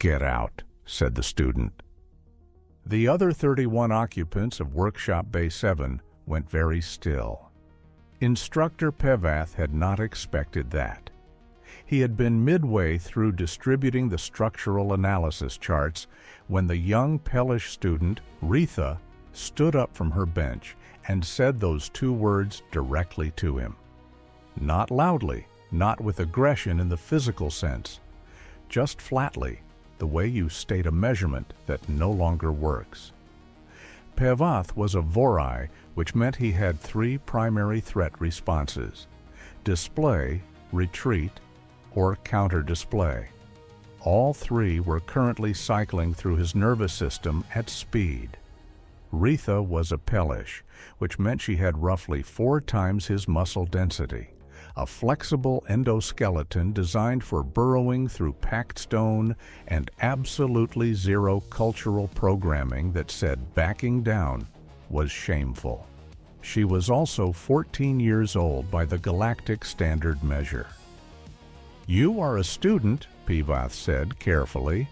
"Get out," said the student. The other 31 occupants of Workshop Bay 7 went very still. Instructor Pevath had not expected that. He had been midway through distributing the structural analysis charts when the young Pellish student, Retha, stood up from her bench and said those two words directly to him. Not loudly, not with aggression in the physical sense, just flatly, the way you state a measurement that no longer works. Pevath was a Vorai, which meant he had 3 primary threat responses: display, retreat, or counter-display. All 3 were currently cycling through his nervous system at speed. Retha was a Pellish, which meant she had roughly 4 times his muscle density, a flexible endoskeleton designed for burrowing through packed stone, and absolutely zero cultural programming that said backing down was shameful. She was also 14 years old by the galactic standard measure. "You are a student," Pevath said carefully,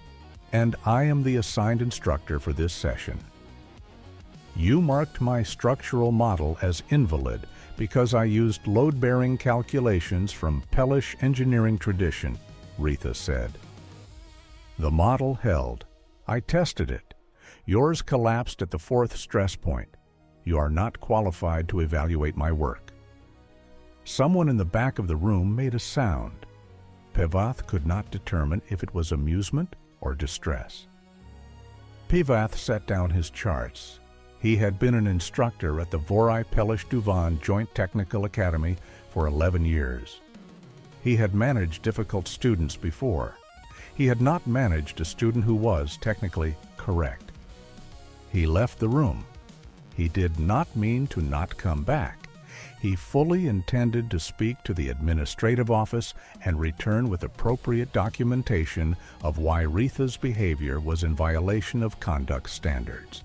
"and I am the assigned instructor for this session. You marked my structural model as invalid because I used load-bearing calculations from Pellish engineering tradition," Retha said. "The model held. I tested it. Yours collapsed at the 4th stress point. You are not qualified to evaluate my work." Someone in the back of the room made a sound. Pevath could not determine if it was amusement or distress. Pevath set down his charts. He had been an instructor at the Vorai Pellish Duvan Joint Technical Academy for 11 years. He had managed difficult students before. He had not managed a student who was technically correct. He left the room. He did not mean to not come back. He fully intended to speak to the administrative office and return with appropriate documentation of why Retha's behavior was in violation of conduct standards.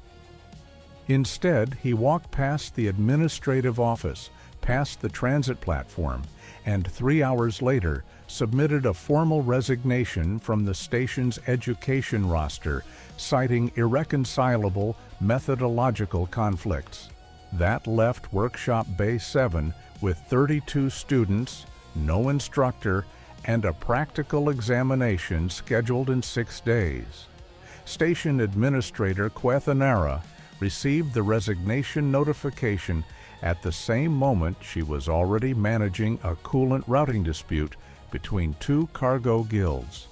Instead, he walked past the administrative office, past the transit platform, and 3 hours later submitted a formal resignation from the station's education roster, citing irreconcilable methodological conflicts. That left Workshop Bay 7 with 32 students, no instructor, and a practical examination scheduled in 6 days. Station Administrator Quethanara received the resignation notification at the same moment she was already managing a coolant routing dispute between 2 cargo guilds,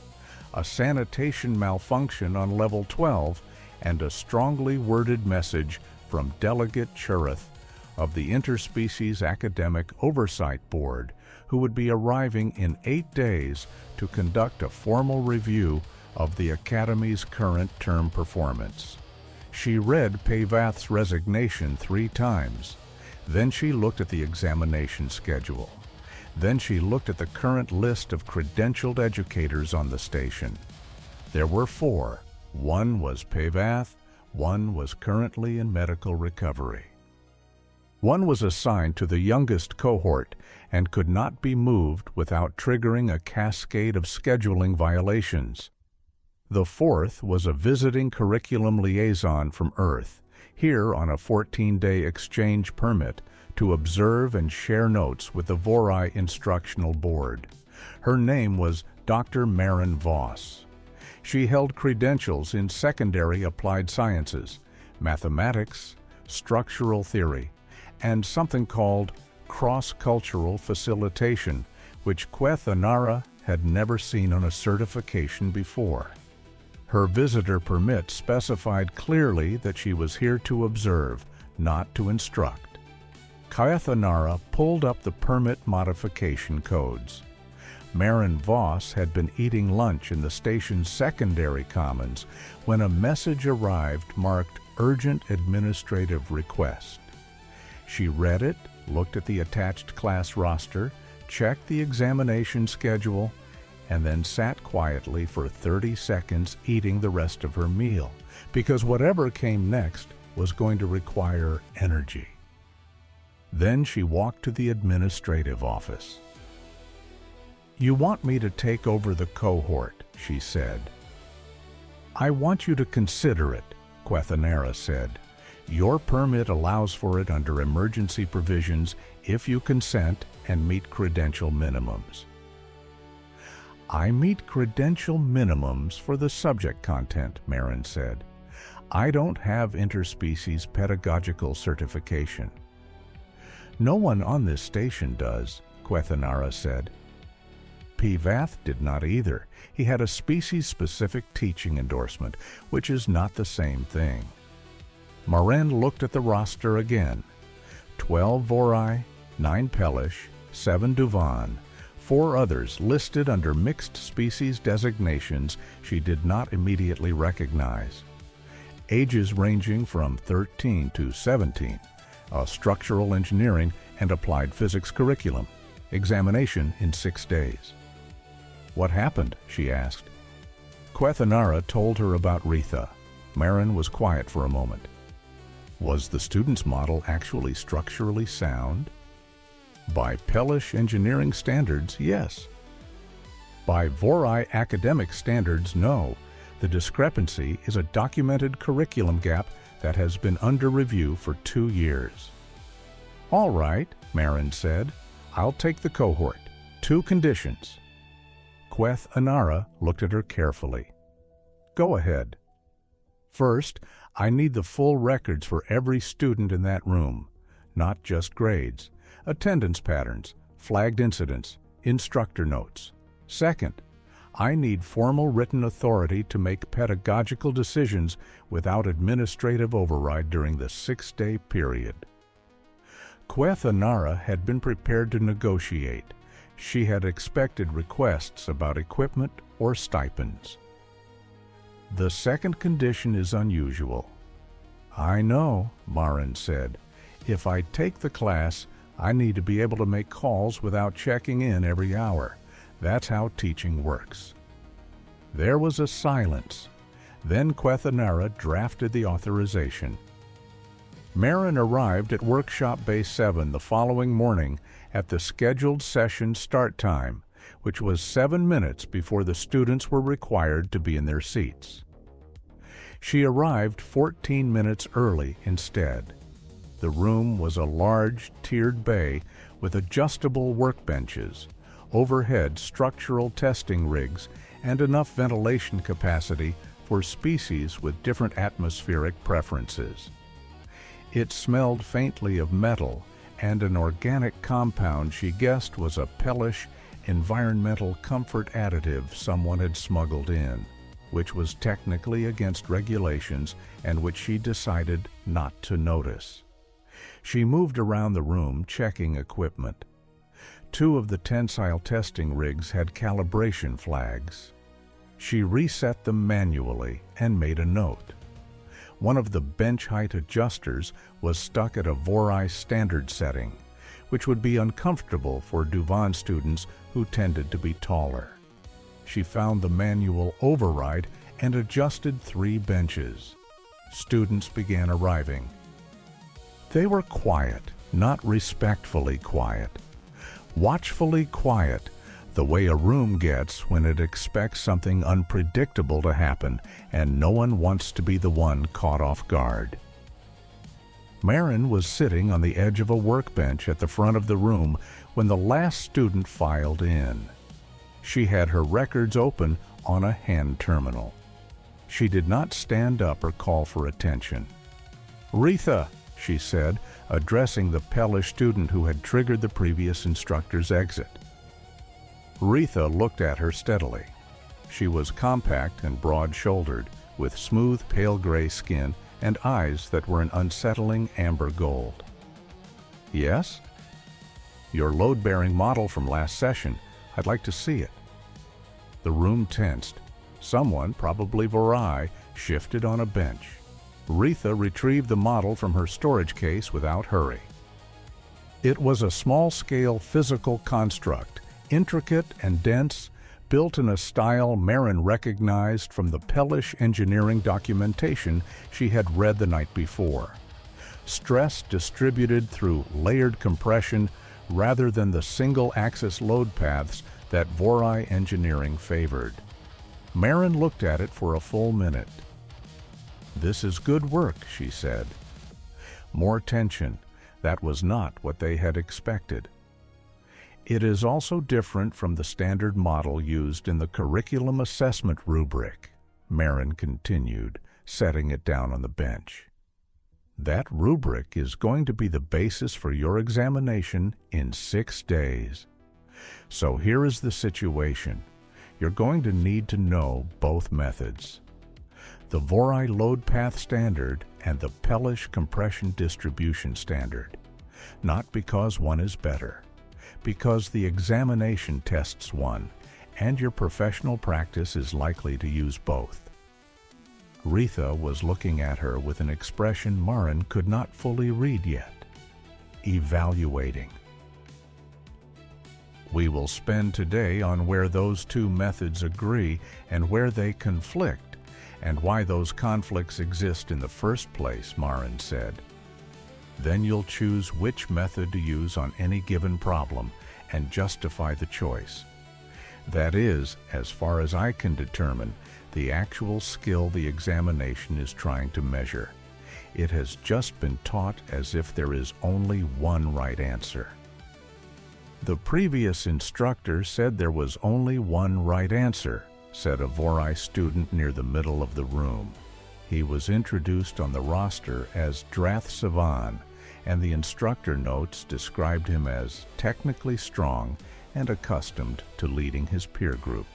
a sanitation malfunction on level 12, and a strongly worded message from Delegate Churith of the Interspecies Academic Oversight Board, who would be arriving in 8 days to conduct a formal review of the Academy's current term performance. She read Pevath's resignation 3 times. Then she looked at the examination schedule. Then she looked at the current list of credentialed educators on the station. There were 4. 1 was Pevath, 1 was currently in medical recovery. 1 was assigned to the youngest cohort and could not be moved without triggering a cascade of scheduling violations. The 4th was a visiting curriculum liaison from Earth, here on a 14-day exchange permit to observe and share notes with the Vorai Instructional Board. Her name was Dr. Maren Voss. She held credentials in secondary applied sciences, mathematics, structural theory, and something called cross-cultural facilitation, which Quethanara had never seen on a certification before. Her visitor permit specified clearly that she was here to observe, not to instruct. Quethanara pulled up the permit modification codes. Maren Voss had been eating lunch in the station's secondary commons when a message arrived marked Urgent Administrative Request. She read it, looked at the attached class roster, checked the examination schedule, and then sat quietly for 30 seconds eating the rest of her meal, because whatever came next was going to require energy. Then she walked to the administrative office. "You want me to take over the cohort," she said. I want you to consider it, Quethanera said. Your permit allows for it under emergency provisions if you consent and meet credential minimums. I meet credential minimums for the subject content, Marin said. I don't have interspecies pedagogical certification. No one on this station does, Quethanara said. Pevath did not either. He had a species-specific teaching endorsement, which is not the same thing. Marin looked at the roster again. 12 Vorai, 9 Pelish, 7 Duvan, 4 others listed under mixed species designations she did not immediately recognize. Ages ranging from 13 to 17, a structural engineering and applied physics curriculum, examination in 6 days. What happened? She asked. Quethanara told her about Retha. Marin was quiet for a moment. Was the student's model actually structurally sound? By Pelish engineering standards, yes. By Vorai academic standards, no. The discrepancy is a documented curriculum gap that has been under review for 2 years. All right, Marin said. I'll take the cohort. 2 conditions. Quethanara looked at her carefully. Go ahead. First, I need the full records for every student in that room, not just grades, attendance patterns, flagged incidents, instructor notes. Second, I need formal written authority to make pedagogical decisions without administrative override during the 6-day period. Quethanara had been prepared to negotiate. She had expected requests about equipment or stipends. The second condition is unusual. I know, Marin said. If I take the class, I need to be able to make calls without checking in every hour. That's how teaching works. There was a silence. Then Quethanara drafted the authorization. Marin arrived at Workshop Bay 7 the following morning at the scheduled session start time, which was 7 minutes before the students were required to be in their seats. She arrived 14 minutes early instead. The room was a large, tiered bay with adjustable workbenches, overhead structural testing rigs, and enough ventilation capacity for species with different atmospheric preferences. It smelled faintly of metal and an organic compound she guessed was a Pelish environmental comfort additive someone had smuggled in, which was technically against regulations and which she decided not to notice. She moved around the room checking equipment. 2 of the tensile testing rigs had calibration flags. She reset them manually and made a note. One of the bench height adjusters was stuck at a Vorai standard setting, which would be uncomfortable for Duvan students who tended to be taller. She found the manual override and adjusted 3 benches. Students began arriving. They were quiet, not respectfully quiet. Watchfully quiet, the way a room gets when it expects something unpredictable to happen and no one wants to be the one caught off guard. Marin was sitting on the edge of a workbench at the front of the room when the last student filed in. She had her records open on a hand terminal. She did not stand up or call for attention. "Retha," she said, addressing the Pelish student who had triggered the previous instructor's exit. Retha looked at her steadily. She was compact and broad-shouldered, with smooth pale gray skin and eyes that were an unsettling amber gold. "Yes?" "Your load-bearing model from last session. I'd like to see it." The room tensed. Someone, probably Vorai, shifted on a bench. Retha retrieved the model from her storage case without hurry. It was a small-scale physical construct, intricate and dense, built in a style Marin recognized from the Pelish engineering documentation she had read the night before. Stress distributed through layered compression rather than the single-axis load paths that Vorai engineering favored. Marin looked at it for a full minute. "This is good work," she said. More tension. That was not what they had expected. "It is also different from the standard model used in the curriculum assessment rubric," Marin continued, setting it down on the bench. "That rubric is going to be the basis for your examination in 6 days. So here is the situation. You're going to need to know both methods. The Vori load path standard and the Pellish compression distribution standard. Not because one is better, because the examination tests one, and your professional practice is likely to use both." Retha was looking at her with an expression Marin could not fully read yet. Evaluating. "We will spend today on where those two methods agree and where they conflict, and why those conflicts exist in the first place," Marin said. "Then you'll choose which method to use on any given problem and justify the choice. That is, as far as I can determine, the actual skill the examination is trying to measure. It has just been taught as if there is only one right answer." "The previous instructor said there was only one right answer," said a Vori student near the middle of the room. He was introduced on the roster as Drath Savan, and the instructor notes described him as technically strong and accustomed to leading his peer group.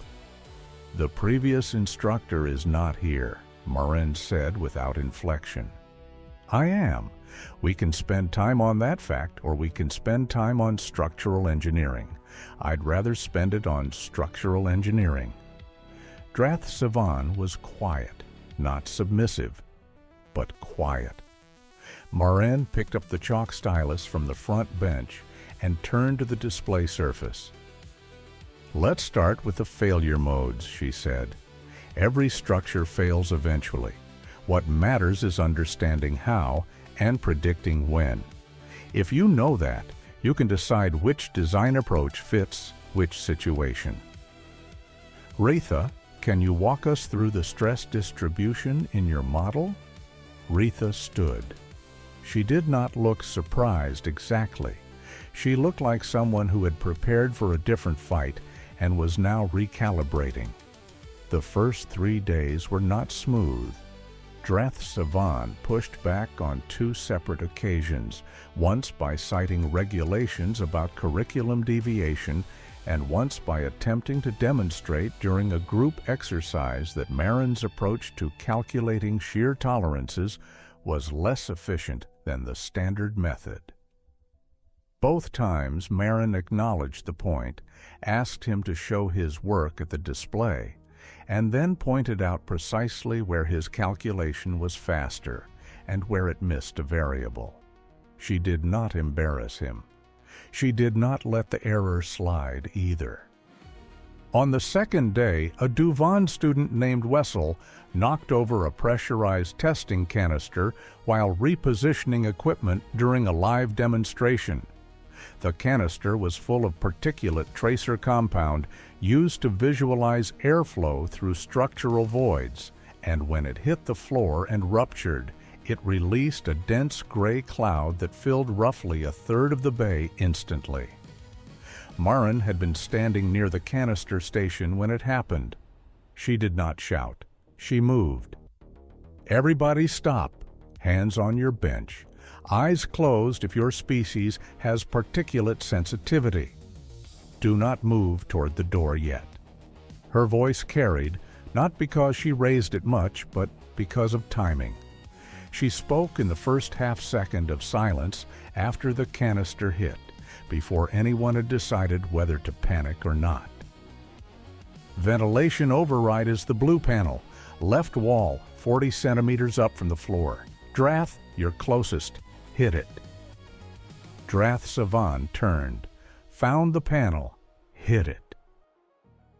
"The previous instructor is not here," Marin said without inflection. "I am. We can spend time on that fact, or we can spend time on structural engineering. I'd rather spend it on structural engineering." Drath Savan was quiet, not submissive, but quiet. Marin picked up the chalk stylus from the front bench and turned to the display surface. "Let's start with the failure modes," she said. "Every structure fails eventually. What matters is understanding how and predicting when. If you know that, you can decide which design approach fits which situation." "Retha, can you walk us through the stress distribution in your model?" Retha stood. She did not look surprised exactly. She looked like someone who had prepared for a different fight and was now recalibrating. The first 3 days were not smooth. Drath Savan pushed back on 2 separate occasions, once by citing regulations about curriculum deviation and once by attempting to demonstrate during a group exercise that Marin's approach to calculating shear tolerances was less efficient than the standard method. Both times Marin acknowledged the point, asked him to show his work at the display, and then pointed out precisely where his calculation was faster and where it missed a variable. She did not embarrass him. She did not let the error slide either. On the second day, a Duvan student named Wessel knocked over a pressurized testing canister while repositioning equipment during a live demonstration. The canister was full of particulate tracer compound used to visualize airflow through structural voids, and when it hit the floor and ruptured, it released a dense gray cloud that filled roughly a third of the bay instantly. Marin had been standing near the canister station when it happened. She did not shout. She moved. "Everybody stop. Hands on your bench. Eyes closed if your species has particulate sensitivity. Do not move toward the door yet." Her voice carried, not because she raised it much, but because of timing. She spoke in the first half-second of silence after the canister hit, before anyone had decided whether to panic or not. "Ventilation override is the blue panel, left wall, 40 centimeters up from the floor. Drath, you're closest. Hit it." Drath Savan turned, found the panel, hit it.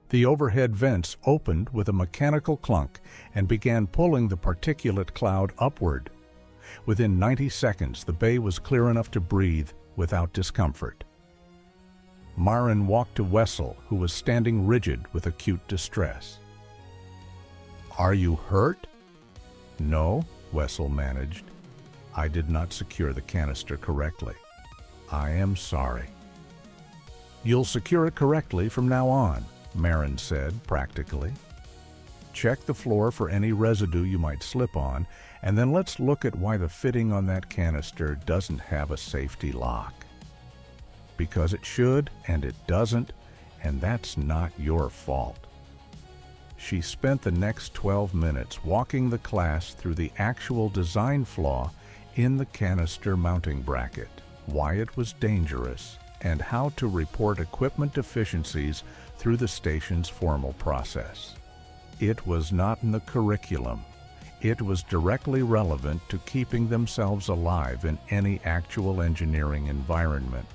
The overhead vents opened with a mechanical clunk and began pulling the particulate cloud upward. Within 90 seconds, the bay was clear enough to breathe without discomfort. Marin walked to Wessel, who was standing rigid with acute distress. "Are you hurt?" "No," Wessel managed. "I did not secure the canister correctly. I am sorry." "You'll secure it correctly from now on," Marin said practically. "Check the floor for any residue you might slip on, and then let's look at why the fitting on that canister doesn't have a safety lock. Because it should, and it doesn't, and that's not your fault." She spent the next 12 minutes walking the class through the actual design flaw in the canister mounting bracket, why it was dangerous, and how to report equipment deficiencies through the station's formal process. It was not in the curriculum. It was directly relevant to keeping themselves alive in any actual engineering environment.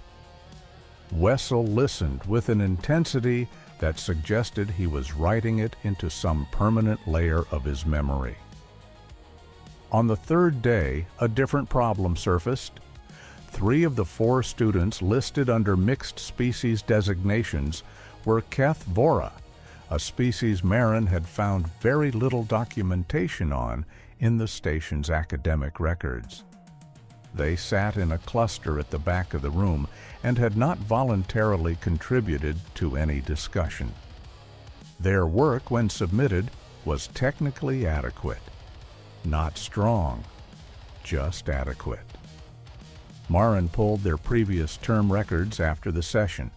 Wessel listened with an intensity that suggested he was writing it into some permanent layer of his memory. On the third day, a different problem surfaced. 3 of the 4 students listed under mixed species designations were Keth Vora, a species Marin had found very little documentation on in the station's academic records. They sat in a cluster at the back of the room and had not voluntarily contributed to any discussion. Their work, when submitted, was technically adequate. Not strong, just adequate. Marin pulled their previous term records after the session.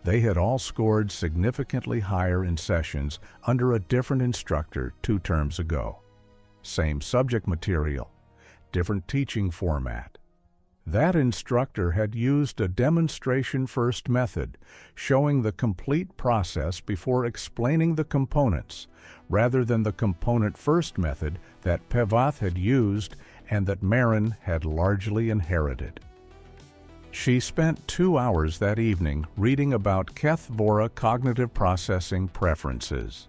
They had all scored significantly higher in sessions under a different instructor 2 terms ago. Same subject material, different teaching format. That instructor had used a demonstration-first method, showing the complete process before explaining the components, rather than the component-first method that Pevath had used and that Marin had largely inherited. She spent 2 hours that evening reading about Keth Vora cognitive processing preferences.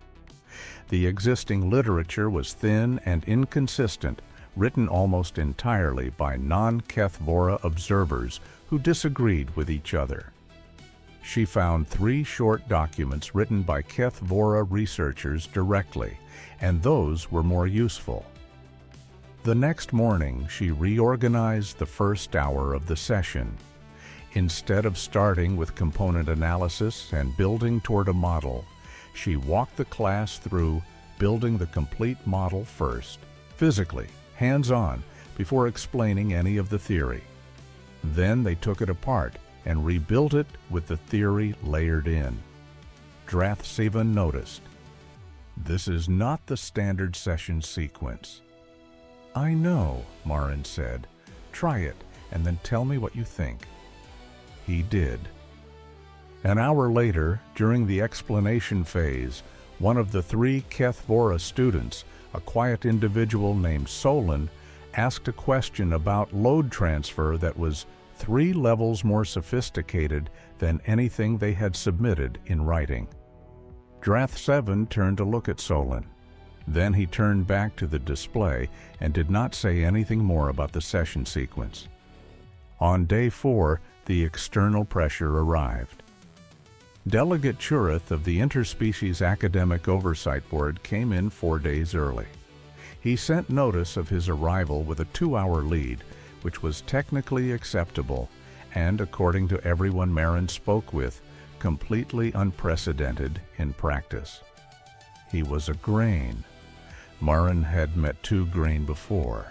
The existing literature was thin and inconsistent, written almost entirely by non-Keth Vora observers who disagreed with each other. She found 3 short documents written by Keth Vora researchers directly, and those were more useful. The next morning, she reorganized the first hour of the session. Instead of starting with component analysis and building toward a model, she walked the class through building the complete model first, physically, hands-on, before explaining any of the theory. Then they took it apart and rebuilt it with the theory layered in. Drathsevan noticed, "This is not the standard session sequence." "I know," Marin said. "Try it, and then tell me what you think." He did. An hour later, during the explanation phase, one of the 3 Keth Vora students, a quiet individual named Solon, asked a question about load transfer that was 3 levels more sophisticated than anything they had submitted in writing. Drathsevan turned to look at Solon. Then he turned back to the display and did not say anything more about the session sequence. On day 4, the external pressure arrived. Delegate Churith of the Interspecies Academic Oversight Board came in 4 days early. He sent notice of his arrival with a 2-hour lead, which was technically acceptable and, according to everyone Marin spoke with, completely unprecedented in practice. He was a grain. Marin had met 2 grain before.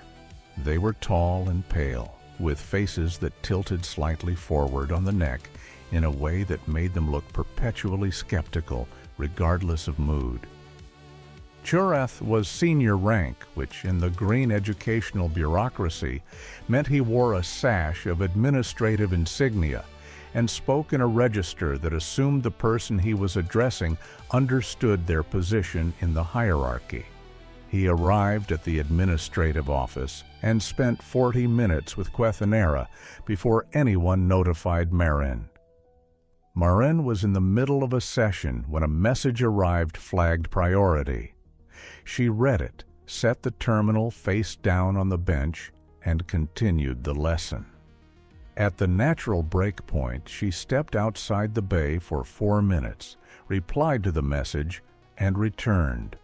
They were tall and pale, with faces that tilted slightly forward on the neck in a way that made them look perpetually skeptical, regardless of mood. Churath was senior rank, which in the green educational bureaucracy meant he wore a sash of administrative insignia and spoke in a register that assumed the person he was addressing understood their position in the hierarchy. He arrived at the administrative office and spent 40 minutes with Quethanera before anyone notified Marin. Marin was in the middle of a session when a message arrived flagged priority. She read it, set the terminal face down on the bench, and continued the lesson. At the natural break point, she stepped outside the bay for 4 minutes, replied to the message, and returned.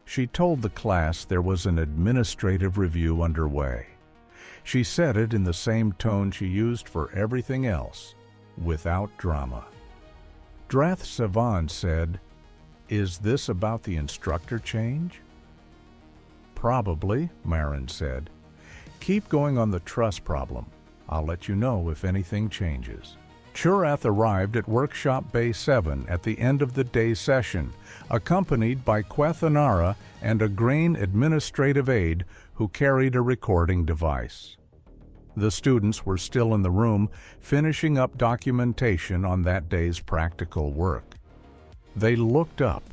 She told the class there was an administrative review underway. She said it in the same tone she used for everything else, without drama. Drath Savan said, "Is this about the instructor change?" "Probably," Marin said. "Keep going on the truss problem. I'll let you know if anything changes." Churath arrived at Workshop Bay 7 at the end of the day session, accompanied by Quethanara and a Grain administrative aide who carried a recording device. The students were still in the room, finishing up documentation on that day's practical work. They looked up.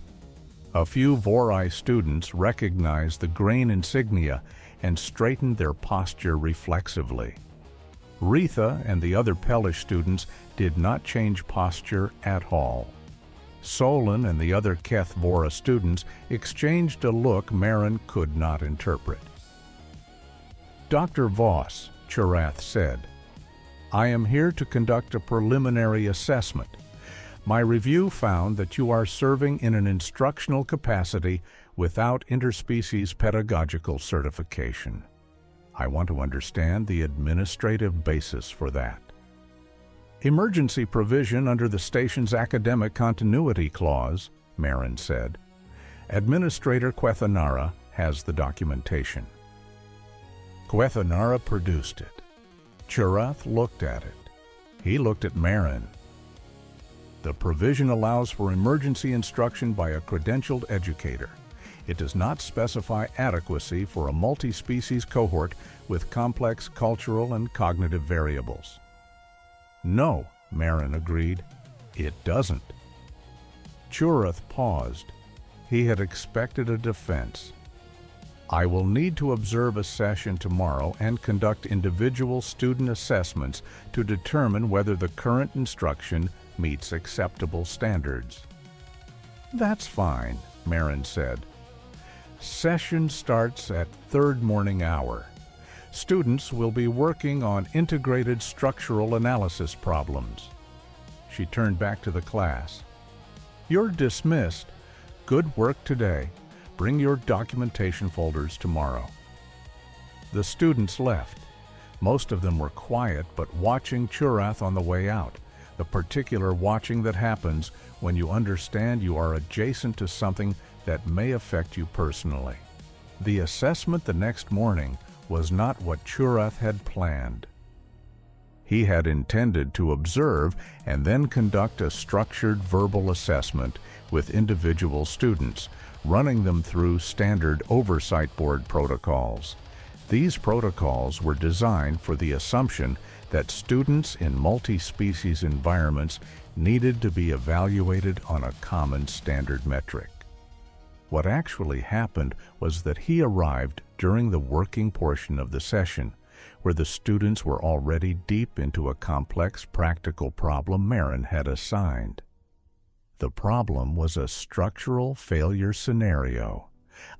A few Vorai students recognized the Grain insignia and straightened their posture reflexively. Retha and the other Pelish students did not change posture at all. Solon and the other Keth Vora students exchanged a look Marin could not interpret. "Dr. Voss," Churath said, "I am here to conduct a preliminary assessment. My review found that you are serving in an instructional capacity without interspecies pedagogical certification. I want to understand the administrative basis for that." "Emergency provision under the station's academic continuity clause," Marin said. "Administrator Quethanara has the documentation." Quethanara produced it. Churath looked at it. He looked at Marin. "The provision allows for emergency instruction by a credentialed educator. It does not specify adequacy for a multi-species cohort with complex cultural and cognitive variables." "No," Marin agreed, "it doesn't." Churath paused. He had expected a defense. "I will need to observe a session tomorrow and conduct individual student assessments to determine whether the current instruction meets acceptable standards." "That's fine," Marin said. "Session starts at third morning hour. Students will be working on integrated structural analysis problems." She turned back to the class. "You're dismissed. Good work today. Bring your documentation folders tomorrow." The students left. Most of them were quiet but watching Churath on the way out, the particular watching that happens when you understand you are adjacent to something that may affect you personally. The assessment the next morning was not what Churath had planned. He had intended to observe and then conduct a structured verbal assessment with individual students, running them through standard oversight board protocols. These protocols were designed for the assumption that students in multi-species environments needed to be evaluated on a common standard metric. What actually happened was that he arrived during the working portion of the session, where the students were already deep into a complex practical problem Marin had assigned. The problem was a structural failure scenario.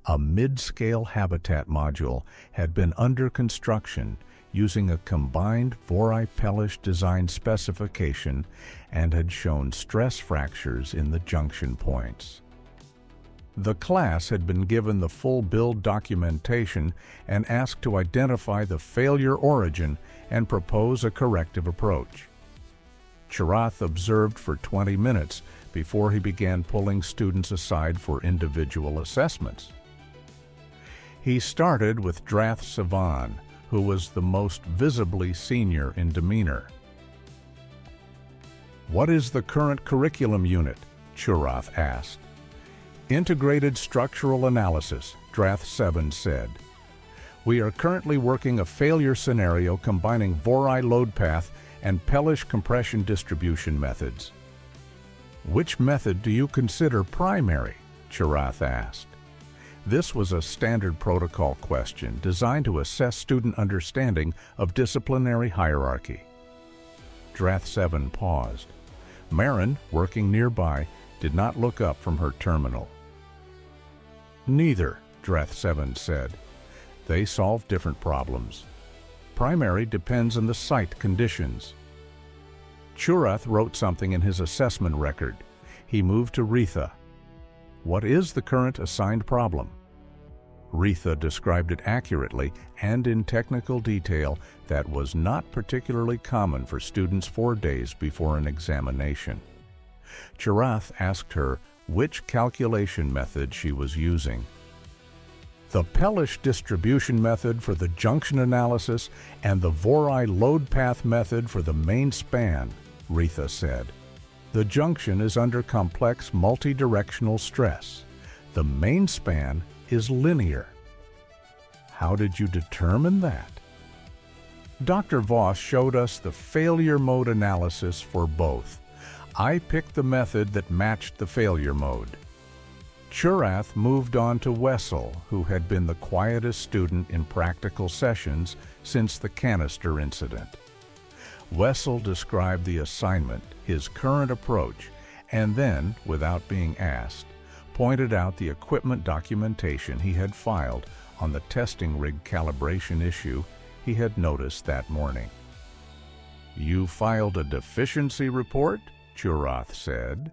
A mid-scale habitat module had been under construction using a combined Vorai-Pelish design specification and had shown stress fractures in the junction points. The class had been given the full build documentation and asked to identify the failure origin and propose a corrective approach. Churath observed for 20 minutes before he began pulling students aside for individual assessments. He started with Drath Savan, who was the most visibly senior in demeanor. "What is the current curriculum unit?" Churath asked. "Integrated Structural Analysis," Drath 7 said. "We are currently working a failure scenario combining Vorai load path and Pelish compression distribution methods." "Which method do you consider primary?" Churath asked. This was a standard protocol question designed to assess student understanding of disciplinary hierarchy. Drath 7 paused. Marin, working nearby, did not look up from her terminal. "Neither," Drath 7 said. "They solve different problems. Primary depends on the site conditions." Churath wrote something in his assessment record. He moved to Retha. "What is the current assigned problem?" Retha described it accurately and in technical detail that was not particularly common for students 4 days before an examination. Chirath asked her which calculation method she was using. The Pellish distribution method for the junction analysis and the Vorai load path method for the main span, Retha said. The junction is under complex multidirectional stress. The main span is linear. How did you determine that? Dr. Voss showed us the failure mode analysis for both. I picked the method that matched the failure mode. Chirath moved on to Wessel, who had been the quietest student in practical sessions since the canister incident. Wessel described the assignment, his current approach, and then, without being asked, pointed out the equipment documentation he had filed on the testing rig calibration issue he had noticed that morning. "You filed a deficiency report?" Chirath said.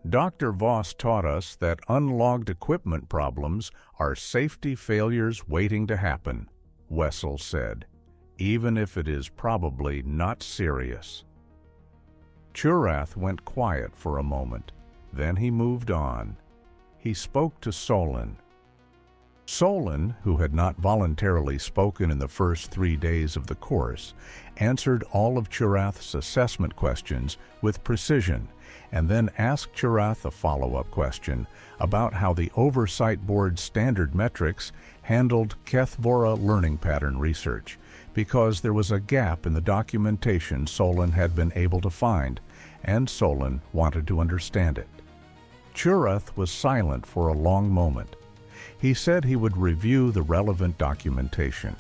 Dr. Voss taught us that unlogged equipment problems are safety failures waiting to happen, Wessel said, even if it is probably not serious. Chirath went quiet for a moment. Then he moved on. He spoke to Solon. Solon, who had not voluntarily spoken in the first 3 days of the course, answered all of Chirath's assessment questions with precision, and then asked Chirath a follow-up question about how the Oversight Board's standard metrics handled Kethvora learning pattern research, because there was a gap in the documentation Solon had been able to find, and Solon wanted to understand it. Chirath was silent for a long moment. He said he would review the relevant documentation.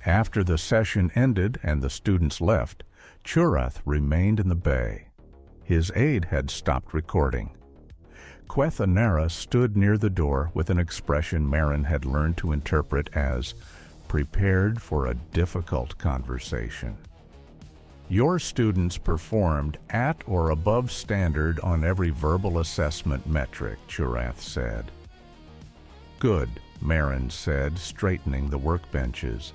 After the session ended and the students left, Chirath remained in the bay. His aide had stopped recording. Quethanera stood near the door with an expression Marin had learned to interpret as prepared for a difficult conversation. Your students performed at or above standard on every verbal assessment metric, Chirath said. Good, Marin said, straightening the workbenches.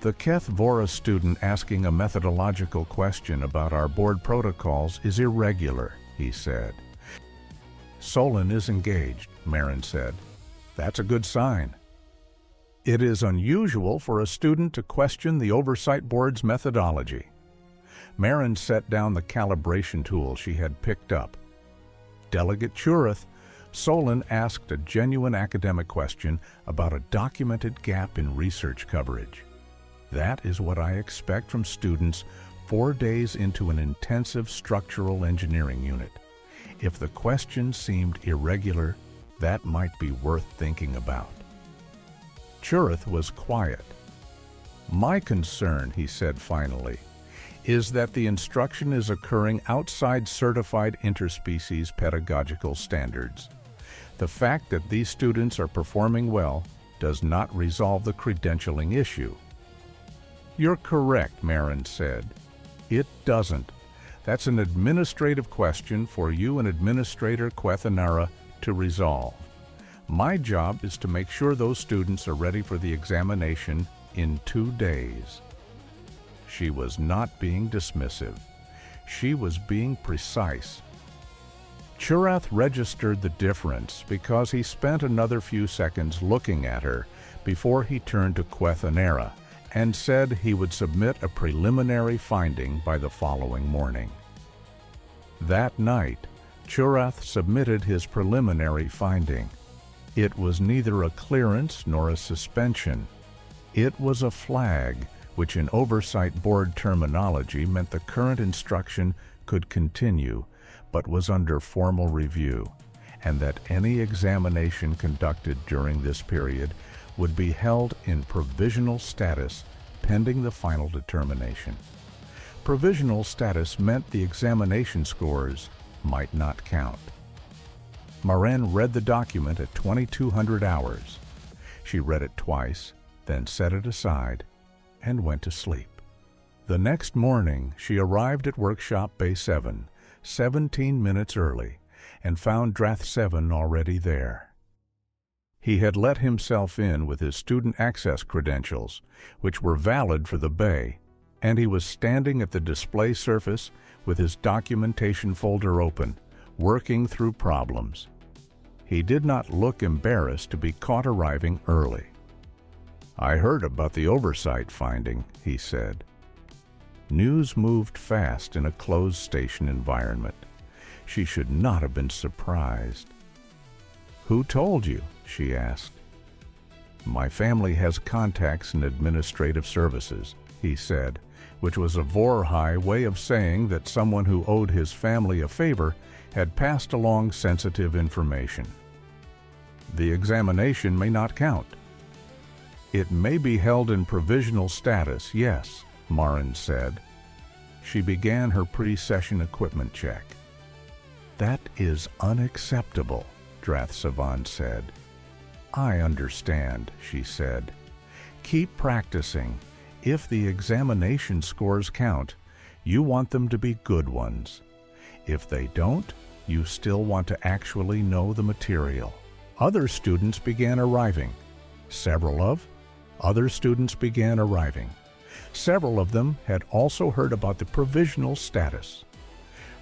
The Kethvora student asking a methodological question about our board protocols is irregular, he said. Solon is engaged, Marin said. That's a good sign. It is unusual for a student to question the Oversight Board's methodology. Marin set down the calibration tool she had picked up. Delegate Chirath, Solon asked a genuine academic question about a documented gap in research coverage. That is what I expect from students 4 days into an intensive structural engineering unit. If the question seemed irregular, that might be worth thinking about. Chirath was quiet. My concern, he said finally, is that the instruction is occurring outside certified interspecies pedagogical standards. The fact that these students are performing well does not resolve the credentialing issue. You're correct, Marin said. It doesn't. That's an administrative question for you and Administrator Quethanera to resolve. My job is to make sure those students are ready for the examination in 2 days. She was not being dismissive. She was being precise. Chirath registered the difference because he spent another few seconds looking at her before he turned to Quethanera and said he would submit a preliminary finding by the following morning. That night, Chirath submitted his preliminary finding. It was neither a clearance nor a suspension. It was a flag, which in Oversight Board terminology meant the current instruction could continue, but was under formal review, and that any examination conducted during this period would be held in provisional status pending the final determination. Provisional status meant the examination scores might not count. Marin read the document at 2200 hours. She read it twice, then set it aside, and went to sleep. The next morning, she arrived at Workshop Bay 7, 17 minutes early, and found Drath 7 already there. He had let himself in with his student access credentials, which were valid for the bay, and he was standing at the display surface with his documentation folder open, working through problems. He did not look embarrassed to be caught arriving early. "I heard about the oversight finding," he said. News moved fast in a closed station environment. She should not have been surprised. "Who told you?" she asked. "My family has contacts in administrative services," he said, which was a Vorhai way of saying that someone who owed his family a favor had passed along sensitive information. "The examination may not count." "It may be held in provisional status, yes," Marin said. She began her pre-session equipment check. "That is unacceptable," Drath Sivan said. "I understand," she said. "Keep practicing. If the examination scores count, you want them to be good ones. If they don't, you still want to actually know the material." Other students began arriving. Other students began arriving. Several of them had also heard about the provisional status.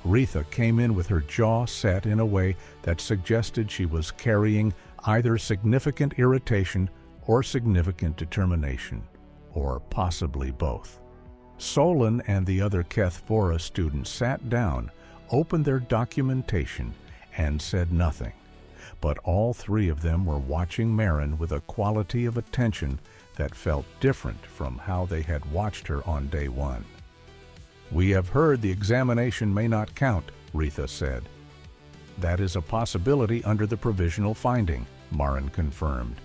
Retha came in with her jaw set in a way that suggested she was carrying either significant irritation or significant determination, or possibly both. Solon and the other Keth Vora students sat down, opened their documentation, and said nothing. But all three of them were watching Marin with a quality of attention that felt different from how they had watched her on day one. "We have heard the examination may not count," Retha said. "That is a possibility under the provisional finding," Marin confirmed.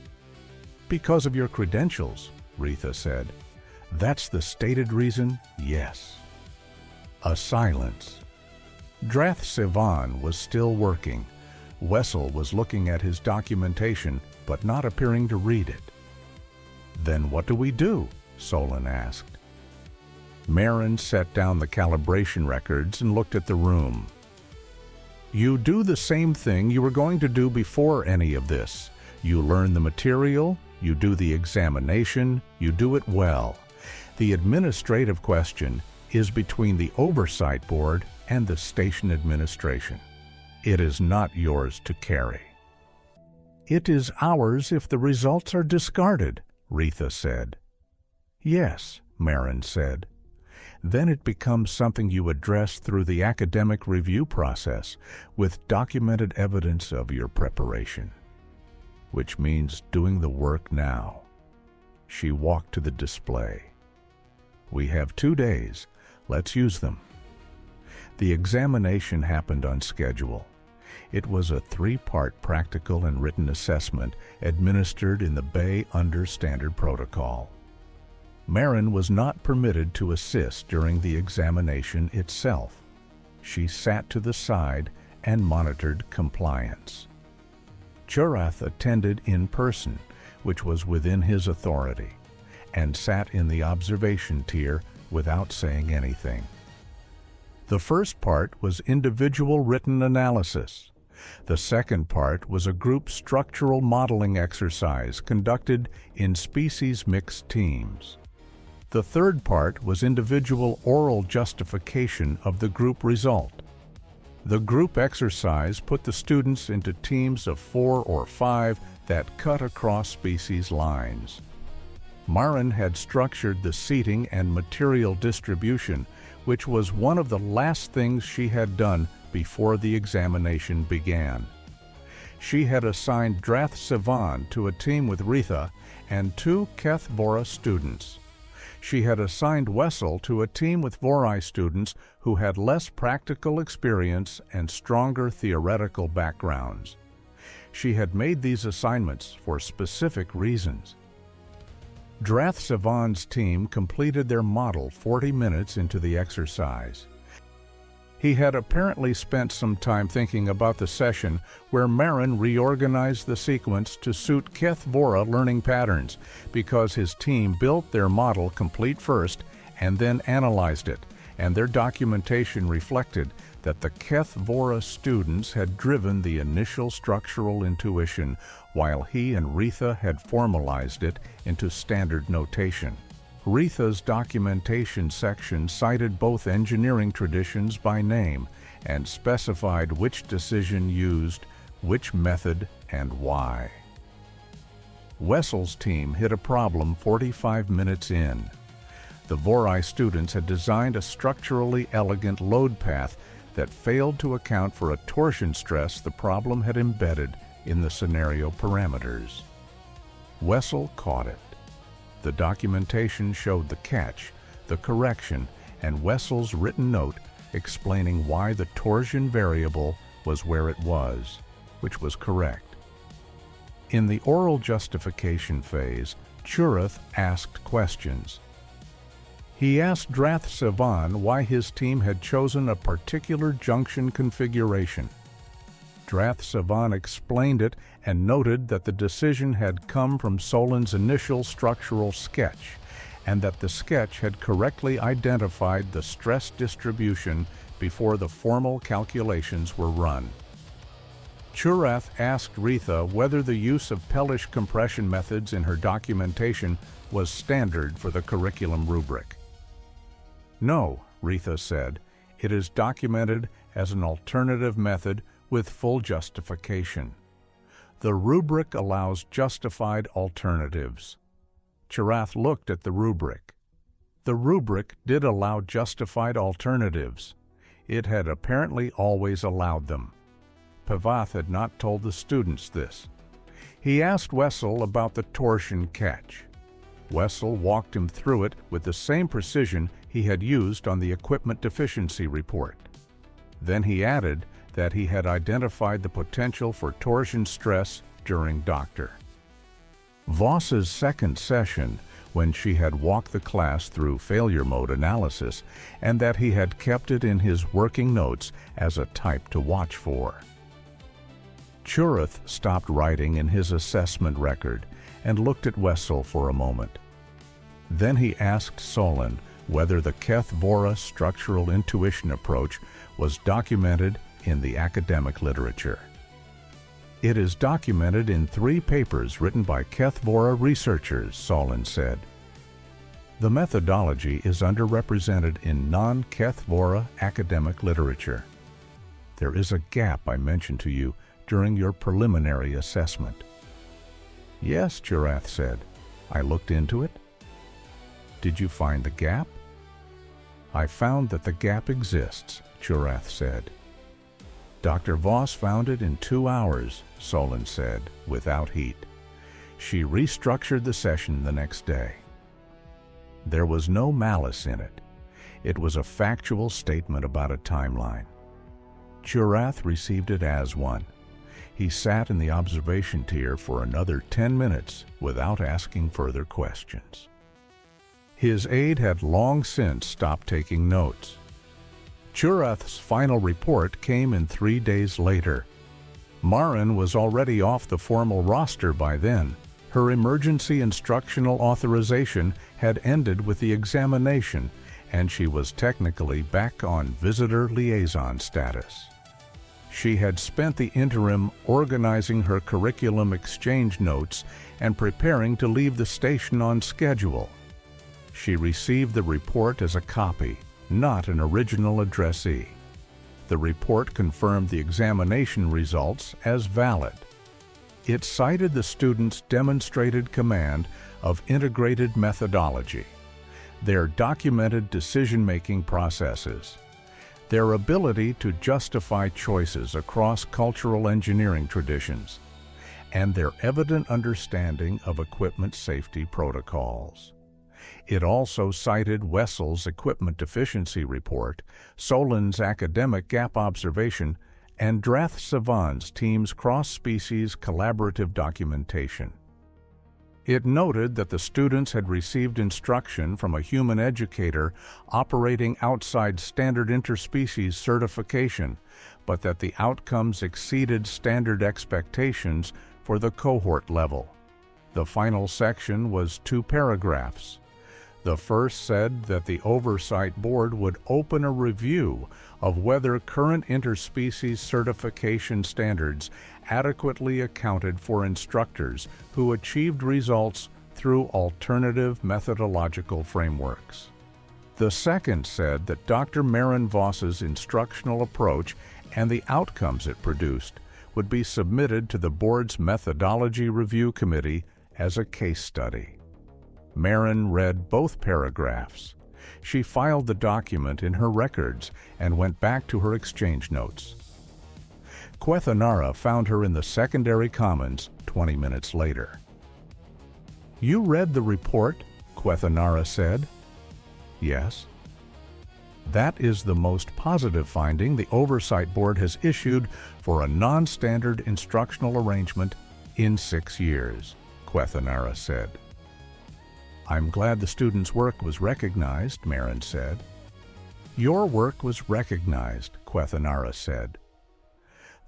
"Because of your credentials," Retha said. "That's the stated reason, yes." A silence. Drath Sivan was still working. Wessel was looking at his documentation, but not appearing to read it. "Then what do we do?" Solon asked. Marin set down the calibration records and looked at the room. "You do the same thing you were going to do before any of this. You learn the material, you do the examination, you do it well. The administrative question is between the oversight board and the station administration. It is not yours to carry." "It is ours if the results are discarded," Retha said. "Yes," Marin said. "Then it becomes something you address through the academic review process with documented evidence of your preparation. Which means doing the work now." She walked to the display. "We have 2 days. Let's use them." The examination happened on schedule. It was a 3-part practical and written assessment administered in the Bay under standard protocol. Marin was not permitted to assist during the examination itself. She sat to the side and monitored compliance. Churath attended in person, which was within his authority, and sat in the observation tier without saying anything. The first part was individual written analysis. The second part was a group structural modeling exercise conducted in species-mixed teams. The third part was individual oral justification of the group result. The group exercise put the students into teams of 4 or 5 that cut across species lines. Marin had structured the seating and material distribution, which was one of the last things she had done before the examination began. She had assigned Drath Sivan to a team with Retha and 2 Keth Vora students. She had assigned Wessel to a team with Vorai students who had less practical experience and stronger theoretical backgrounds. She had made these assignments for specific reasons. Drath Sivan's team completed their model 40 minutes into the exercise. He had apparently spent some time thinking about the session where Marin reorganized the sequence to suit Keth Vora learning patterns because his team built their model complete first and then analyzed it, and their documentation reflected that the Keth Vora students had driven the initial structural intuition, while he and Retha had formalized it into standard notation. Retha's documentation section cited both engineering traditions by name and specified which decision used which method and why. Wessel's team hit a problem 45 minutes in. The Vori students had designed a structurally elegant load path that failed to account for a torsion stress the problem had embedded in the scenario parameters. Wessel caught it. The documentation showed the catch, the correction, and Wessel's written note explaining why the torsion variable was where it was, which was correct. In the oral justification phase, Churath asked questions. He asked Drath Sivan why his team had chosen a particular junction configuration. Drath Sivan explained it and noted that the decision had come from Solin's initial structural sketch, and that the sketch had correctly identified the stress distribution before the formal calculations were run. Churath asked Retha whether the use of Pellish compression methods in her documentation was standard for the curriculum rubric. No, Retha said, it is documented as an alternative method with full justification. The rubric allows justified alternatives. Churath looked at the rubric. The rubric did allow justified alternatives. It had apparently always allowed them. Pavath had not told the students this. He asked Wessel about the torsion catch. Wessel walked him through it with the same precision he had used on the equipment deficiency report. Then he added that he had identified the potential for torsion stress during Doctor. Voss's second session, when she had walked the class through failure mode analysis, and that he had kept it in his working notes as a type to watch for. Churath stopped writing in his assessment record and looked at Wessel for a moment. Then he asked Solin whether the Keth Vora structural intuition approach was documented in the academic literature. It is documented in 3 papers written by Keth Vora researchers, Solin said. The methodology is underrepresented in non-Keth Vora academic literature. There is a gap I mentioned to you during your preliminary assessment. Yes, Churath said. I looked into it. Did you find the gap? I found that the gap exists, Churath said. Dr. Voss found it in 2 hours, Solin said, without heat. She restructured the session the next day. There was no malice in it. It was a factual statement about a timeline. Churath received it as one. He sat in the observation tier for another 10 minutes without asking further questions. His aide had long since stopped taking notes. Churath's final report came in 3 days later. Marin was already off the formal roster by then. Her emergency instructional authorization had ended with the examination, and she was technically back on visitor liaison status. She had spent the interim organizing her curriculum exchange notes and preparing to leave the station on schedule. She received the report as a copy, not an original addressee. The report confirmed the examination results as valid. It cited the students' demonstrated command of integrated methodology, their documented decision-making processes, their ability to justify choices across cultural engineering traditions, and their evident understanding of equipment safety protocols. It also cited Wessel's equipment deficiency report, Solin's academic gap observation, and Drath Sivan's team's cross-species collaborative documentation. It noted that the students had received instruction from a human educator operating outside standard interspecies certification, but that the outcomes exceeded standard expectations for the cohort level. The final section was 2 paragraphs. The first said that the Oversight Board would open a review of whether current interspecies certification standards adequately accounted for instructors who achieved results through alternative methodological frameworks. The second said that Dr. Maren Voss's instructional approach and the outcomes it produced would be submitted to the board's Methodology Review Committee as a case study. Maren read both paragraphs. She filed the document in her records and went back to her exchange notes. Quethanara found her in the secondary commons 20 minutes later. "You read the report?" Quethanara said. "Yes." "That is the most positive finding the Oversight Board has issued for a non-standard instructional arrangement in 6 years," Quethanara said. "I'm glad the students' work was recognized," Maren said. "Your work was recognized," Quethanara said.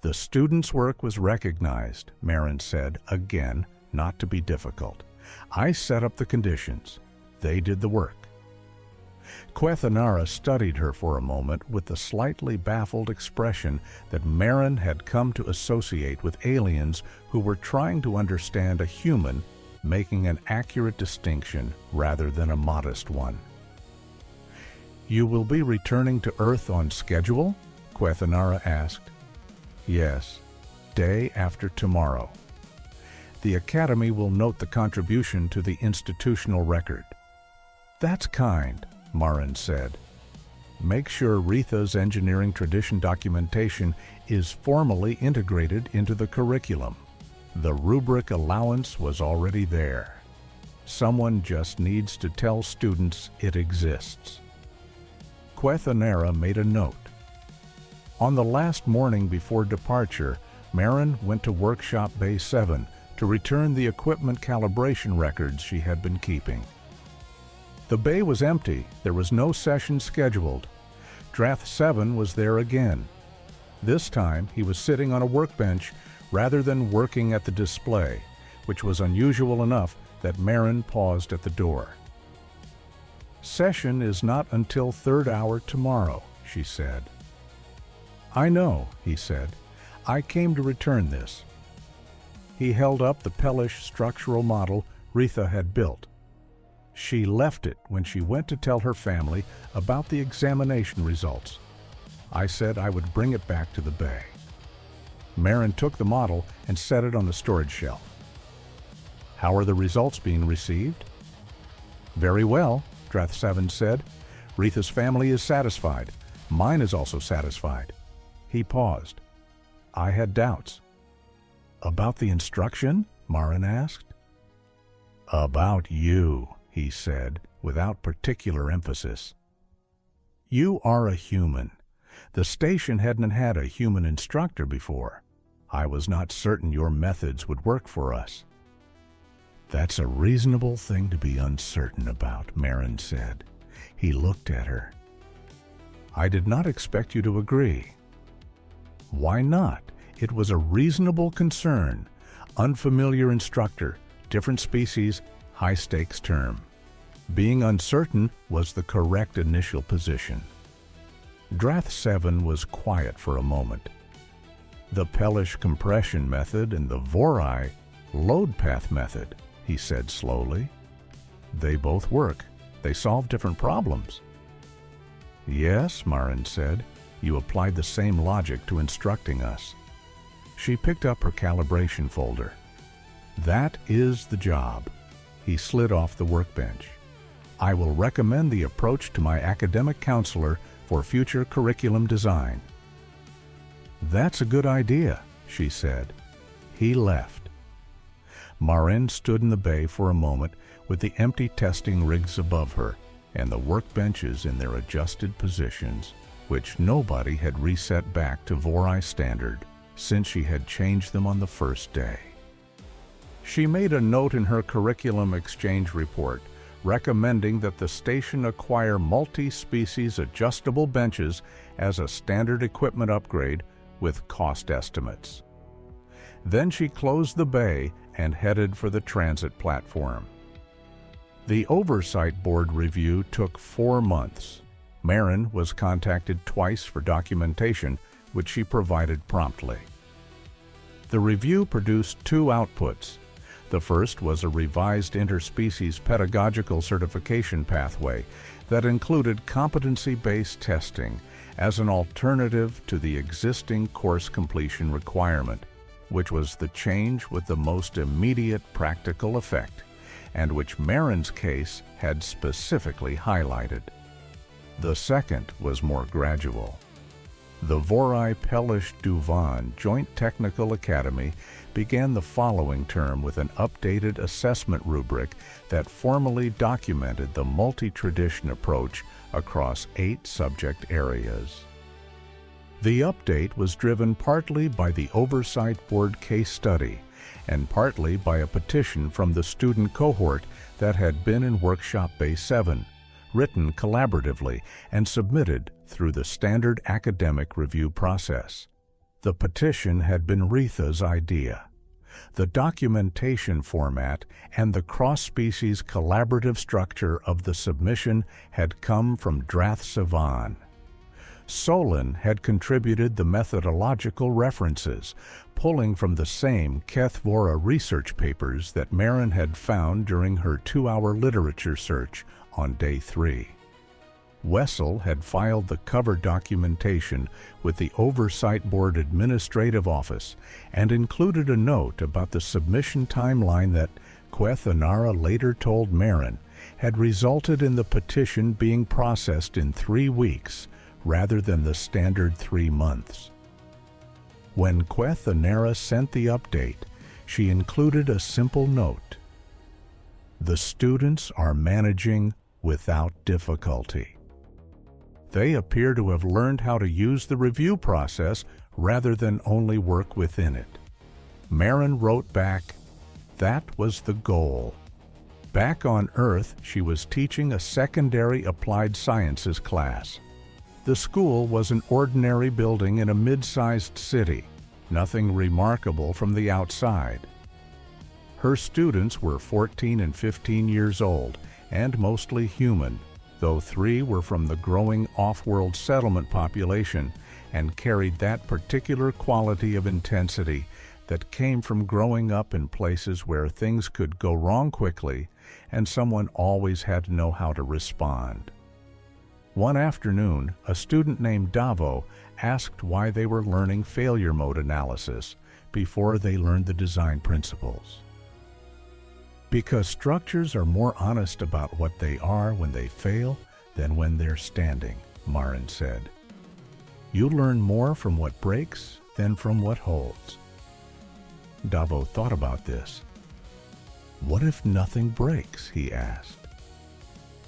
"The students' work was recognized," Maren said, again, not to be difficult. "I set up the conditions. They did the work." Quethanara studied her for a moment with the slightly baffled expression that Maren had come to associate with aliens who were trying to understand a human making an accurate distinction rather than a modest one. "You will be returning to Earth on schedule?" Quethanara asked. "Yes, day after tomorrow. The Academy will note the contribution to the institutional record." "That's kind," Maren said. "Make sure Retha's engineering tradition documentation is formally integrated into the curriculum. The rubric allowance was already there. Someone just needs to tell students it exists." Quethanara made a note. On the last morning before departure, Maren went to Workshop Bay 7 to return the equipment calibration records she had been keeping. The bay was empty. There was no session scheduled. Drath 7 was there again. This time he was sitting on a workbench rather than working at the display, which was unusual enough that Maren paused at the door. "Session is not until 3rd hour tomorrow," she said. "I know," he said. "I came to return this." He held up the Pellish structural model Retha had built. She left it when she went to tell her family about the examination results. I said I would bring it back to the bay. Maren took the model and set it on the storage shelf. "How are the results being received?" "Very well," Drath 7 said. "Retha's family is satisfied. Mine is also satisfied." He paused. I had doubts. "About the instruction?" Maren asked. "About you," he said, without particular emphasis. "You are a human. The station hadn't had a human instructor before. I was not certain your methods would work for us." "That's a reasonable thing to be uncertain about," Maren said. He looked at her. "I did not expect you to agree." "Why not? It was a reasonable concern. Unfamiliar instructor, different species, high-stakes term. Being uncertain was the correct initial position." Drath 7 was quiet for a moment. "The Pellish compression method and the Vorai load path method," he said slowly. "They both work. They solve different problems." "Yes," Maren said. "You applied the same logic to instructing us." She picked up her calibration folder. "That is the job." He slid off the workbench. "I will recommend the approach to my academic counselor for future curriculum design." "That's a good idea," she said. He left. Maren stood in the bay for a moment with the empty testing rigs above her and the workbenches in their adjusted positions, which nobody had reset back to Vorai standard since she had changed them on the first day. She made a note in her curriculum exchange report recommending that the station acquire multi-species adjustable benches as a standard equipment upgrade with cost estimates. Then she closed the bay and headed for the transit platform. The Oversight Board review took 4 months. Marin was contacted twice for documentation, which she provided promptly. The review produced 2 outputs. The first was a revised interspecies pedagogical certification pathway that included competency-based testing as an alternative to the existing course completion requirement, which was the change with the most immediate practical effect, and which Marin's case had specifically highlighted. The second was more gradual. The Vorai-Pellish-Duvan Joint Technical Academy began the following term with an updated assessment rubric that formally documented the multi-tradition approach across 8 subject areas. The update was driven partly by the Oversight Board case study and partly by a petition from the student cohort that had been in Workshop Bay 7, written collaboratively and submitted through the standard academic review process. The petition had been Retha's idea. The documentation format and the cross-species collaborative structure of the submission had come from Drath Sivan. Solon had contributed the methodological references, pulling from the same Kethvora research papers that Marin had found during her 2-hour literature search on day 3. Wessel had filed the cover documentation with the Oversight Board Administrative Office and included a note about the submission timeline that Queth Anara later told Marin had resulted in the petition being processed in 3 weeks rather than the standard 3 months. When Queth Anara sent the update, she included a simple note: "The students are managing without difficulty." They appear to have learned how to use the review process rather than only work within it. Marin wrote back, "That was the goal." Back on Earth, she was teaching a secondary applied sciences class. The school was an ordinary building in a mid-sized city, nothing remarkable from the outside. Her students were 14 and 15 years old and mostly human, though 3 were from the growing off-world settlement population and carried that particular quality of intensity that came from growing up in places where things could go wrong quickly and someone always had to know how to respond. One afternoon, a student named Davo asked why they were learning failure mode analysis before they learned the design principles. "Because structures are more honest about what they are when they fail than when they're standing," Marin said. "You learn more from what breaks than from what holds." Davo thought about this. "What if nothing breaks?" he asked.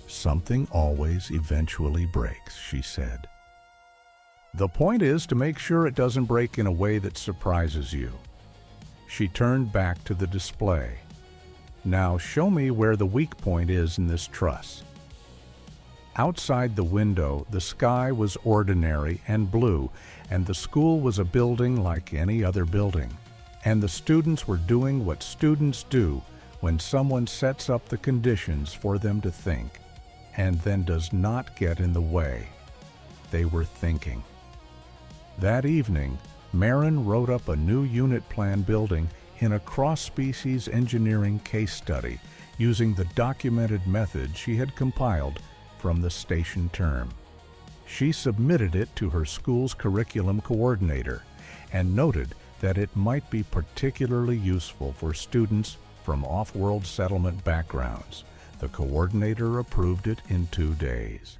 "Something always eventually breaks," she said. "The point is to make sure it doesn't break in a way that surprises you." She turned back to the display. "Now show me where the weak point is in this truss." Outside the window, the sky was ordinary and blue, and the school was a building like any other building. And the students were doing what students do when someone sets up the conditions for them to think, and then does not get in the way. They were thinking. That evening, Marin wrote up a new unit plan building in a cross-species engineering case study using the documented method she had compiled from the station term. She submitted it to her school's curriculum coordinator and noted that it might be particularly useful for students from off-world settlement backgrounds. The coordinator approved it in 2 days.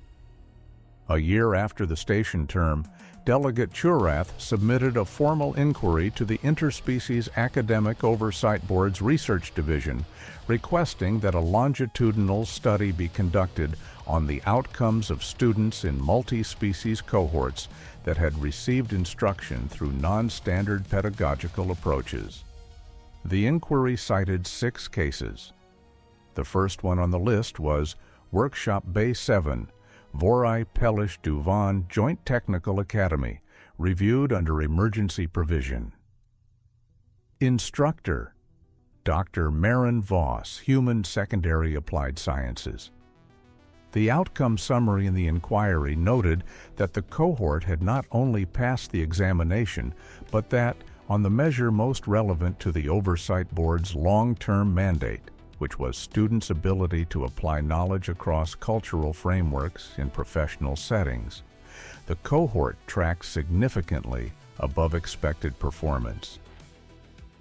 A year after the station term, Delegate Churath submitted a formal inquiry to the Interspecies Academic Oversight Board's Research Division, requesting that a longitudinal study be conducted on the outcomes of students in multi-species cohorts that had received instruction through non-standard pedagogical approaches. The inquiry cited 6 cases. The first one on the list was Workshop Bay 7, Vorai-Pellish-Duvan Joint Technical Academy, reviewed under emergency provision. Instructor: Dr. Maren Voss, Human Secondary Applied Sciences. The outcome summary in the inquiry noted that the cohort had not only passed the examination, but that, on the measure most relevant to the Oversight Board's long-term mandate, which was students' ability to apply knowledge across cultural frameworks in professional settings, the cohort tracked significantly above expected performance.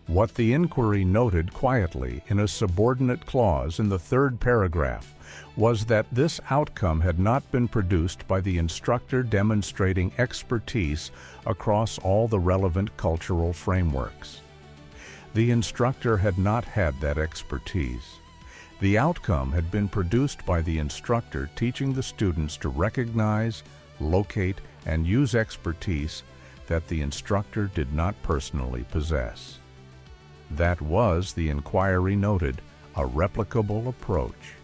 What the inquiry noted quietly in a subordinate clause in the third paragraph was that this outcome had not been produced by the instructor demonstrating expertise across all the relevant cultural frameworks. The instructor had not had that expertise. The outcome had been produced by the instructor teaching the students to recognize, locate, and use expertise that the instructor did not personally possess. That was, the inquiry noted, a replicable approach.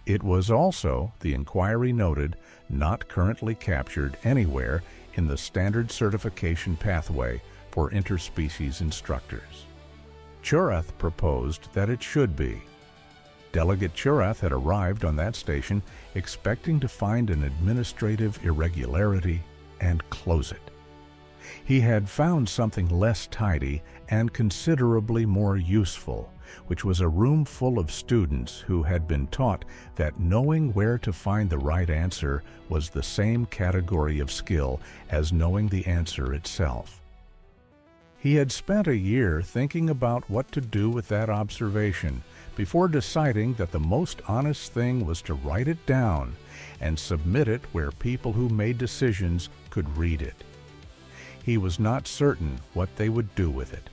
It was also, the inquiry noted, not currently captured anywhere in the standard certification pathway for interspecies instructors. Churath proposed that it should be. Delegate Churath had arrived on that station expecting to find an administrative irregularity and close it. He had found something less tidy and considerably more useful, which was a room full of students who had been taught that knowing where to find the right answer was the same category of skill as knowing the answer itself. He had spent a year thinking about what to do with that observation before deciding that the most honest thing was to write it down and submit it where people who made decisions could read it. He was not certain what they would do with it.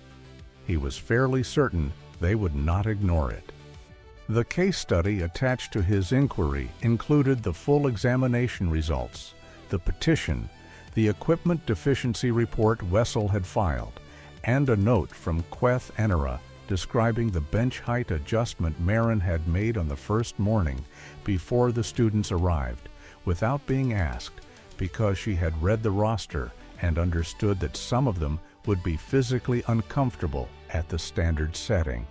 He was fairly certain they would not ignore it. The case study attached to his inquiry included the full examination results, the petition, the equipment deficiency report Wessel had filed, and a note from Queth Enera describing the bench height adjustment Maren had made on the first morning before the students arrived, without being asked, because she had read the roster and understood that some of them would be physically uncomfortable at the standard setting.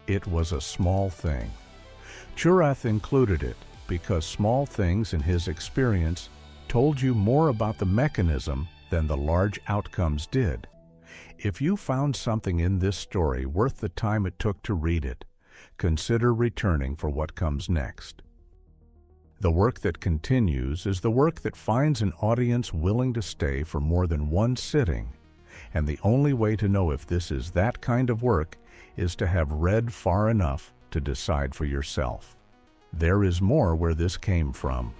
It was a small thing. Churath included it because small things in his experience told you more about the mechanism than the large outcomes did. If you found something in this story worth the time it took to read it, consider returning for what comes next. The work that continues is the work that finds an audience willing to stay for more than one sitting, and the only way to know if this is that kind of work is to have read far enough to decide for yourself. There is more where this came from.